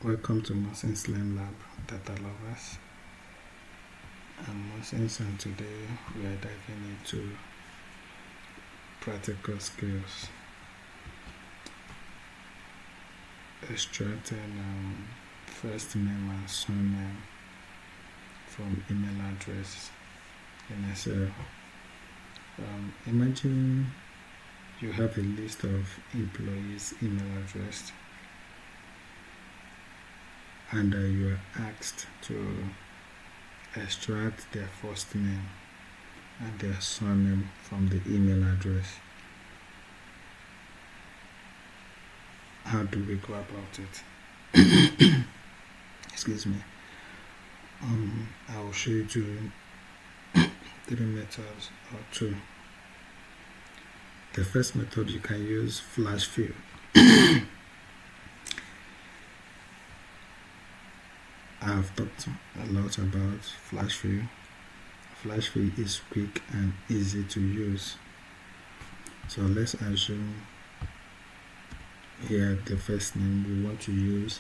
Welcome to Mohsin's Learn Lab, data lovers. I'm Mohsin, and today we are diving into practical skills, extracting first name and surname from email address in Excel. Imagine you have a list of employees' email address and you are asked to extract their first name and their surname from the email address. How do we go about it? Excuse me. I will show you three methods or two. The first method, you can use flash fill. I've talked a lot about flash fill. Flash fill is quick and easy to use. So let's assume here the first name, we want to use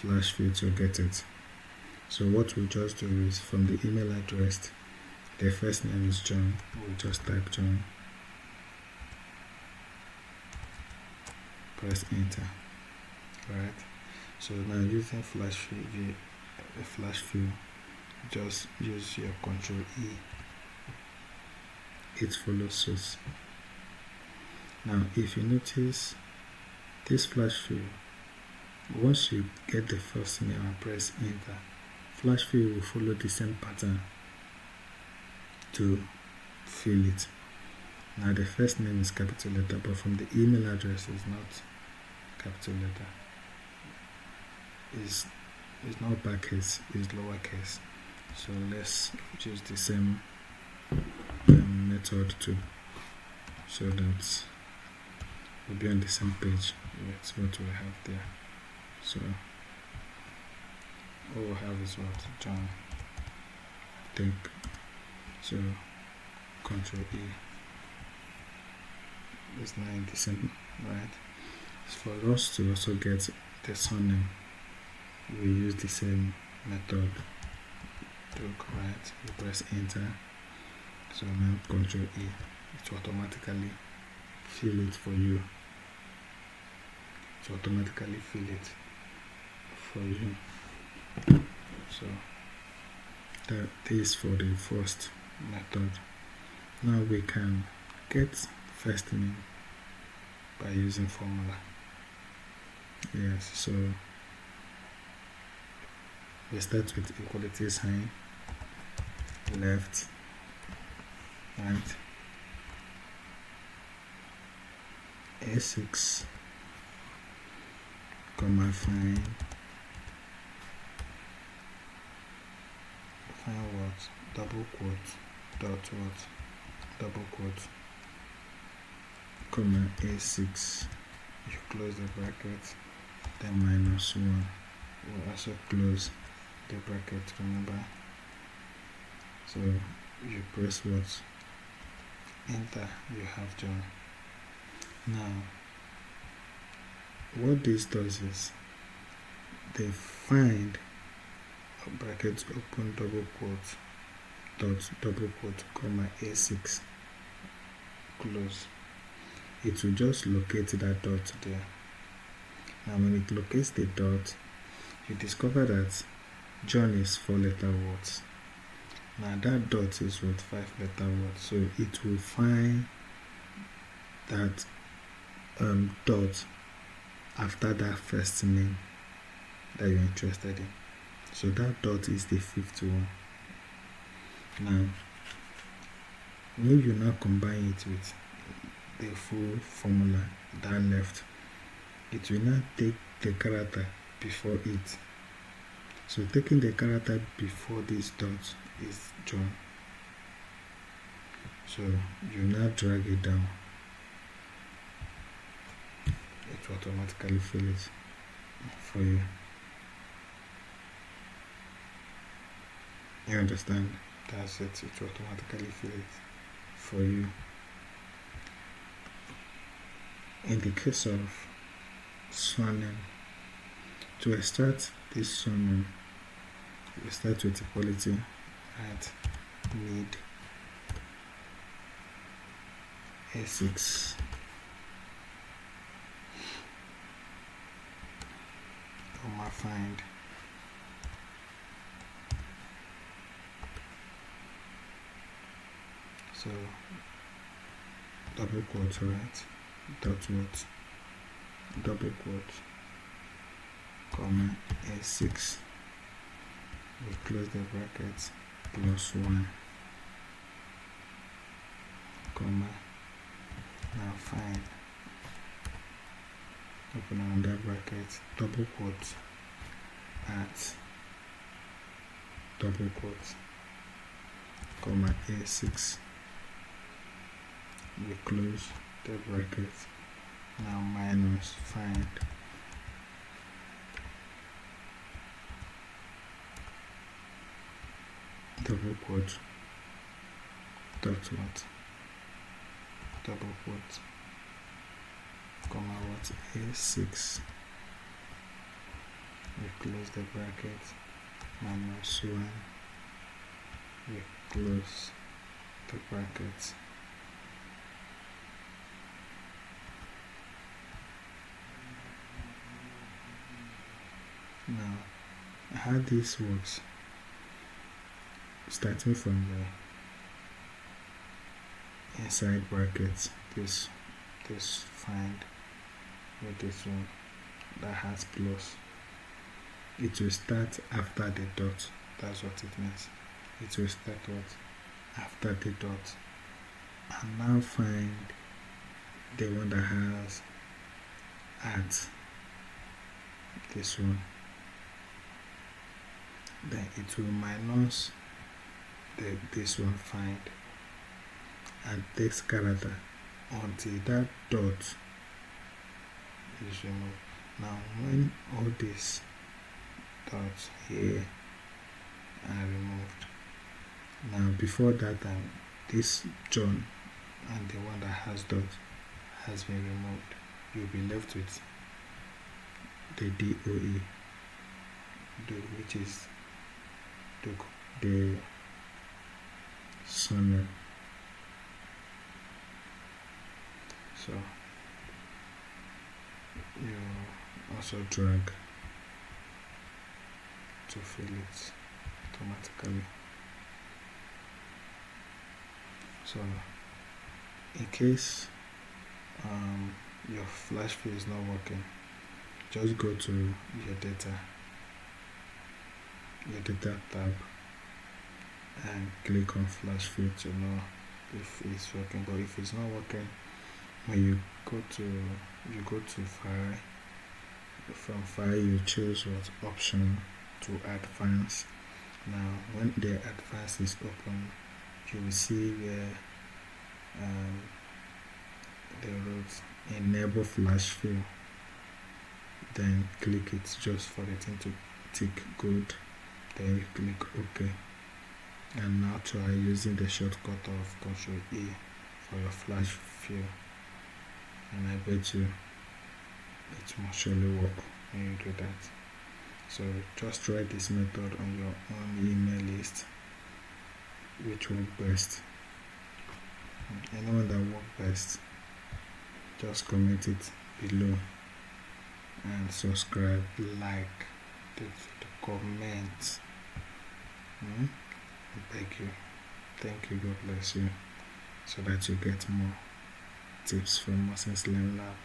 flash fill to get it. So what we just do is, from the email address, the first name is John, we just type John, press enter, right? So now using flash fill, just use your Control E. It follows suit. Now if you notice this flash fill, once you get the first name and press enter, flash fill will follow the same pattern to fill it. Now the first name is capital letter, but from the email address is not capital letter. It's not uppercase, it's lowercase. So let's choose the same method too, so that we'll be on the same page with what we have there. So all we have is what? John. Take. So Control E. It's not in the same, right? For us to also get the surname, we use the same method. Right? You press enter. So now Control E. It will automatically fill it for you. So that is for the first method. Now we can get first name by using formula. Yes, so we start with equality sign, left, right, A6, comma, find what? Double quote, dot what? Double quote, comma, A6. You close the bracket, then -1. We'll also close the bracket, remember? So you press what? Enter, you have John. Now what this does is, they find a bracket open double quote, dot double quote, comma, A6, close. It will just locate that dot there. Now when it locates the dot, you discover that John is 4-letter words. Now that dot is what? 5-letter words. So it will find that dot after that first name that you're interested in. So that dot is the 5th one. Now when you now combine it with the full formula that left, it will now take the character before it. So taking the character before this dot is John. So you now drag it down. It will automatically fill it for you. You understand? That's it. It will automatically fill it for you. In the case of surname, To extract this surname, we start with equality at need A6 comma find so double quote, right? Dot what? Double quote comma A6, we close the bracket, plus 1 comma, now find, open another bracket, double quote at double quote comma A6, we close the bracket, now minus find double quote dot what, double quote comma what, A6, we close the bracket, minus 1, we close the bracket, now how this works, starting from the inside brackets, this find with this one that has plus, it will start after the dot, that's what it means. It will start what, after the dot, and now find the one that has at this one, then it will minus this one find and text character until that dot is removed. Now when all these dots here are removed, now before that time this John and the one that has dot has been removed, you'll be left with the DOE, which is the surname. So you also drag to fill it automatically. So in case your flash fill is not working, just go to your data tab and click on flash fill to know if it's working. But if it's not working, when you go to file, from file you choose what option to advance. Now when the advance is open, you will see where the root enable flash fill, then click it just for the thing to tick good, then you click OK, and now try using the shortcut of Ctrl E for your flash fill, and I bet you it will surely work when you do that. So just try this method on your own email list, which work best. Anyone that work best, just comment it below and subscribe, like the comment. I beg you. Thank you, God bless you, so that you get more tips from Moses Learn Lab.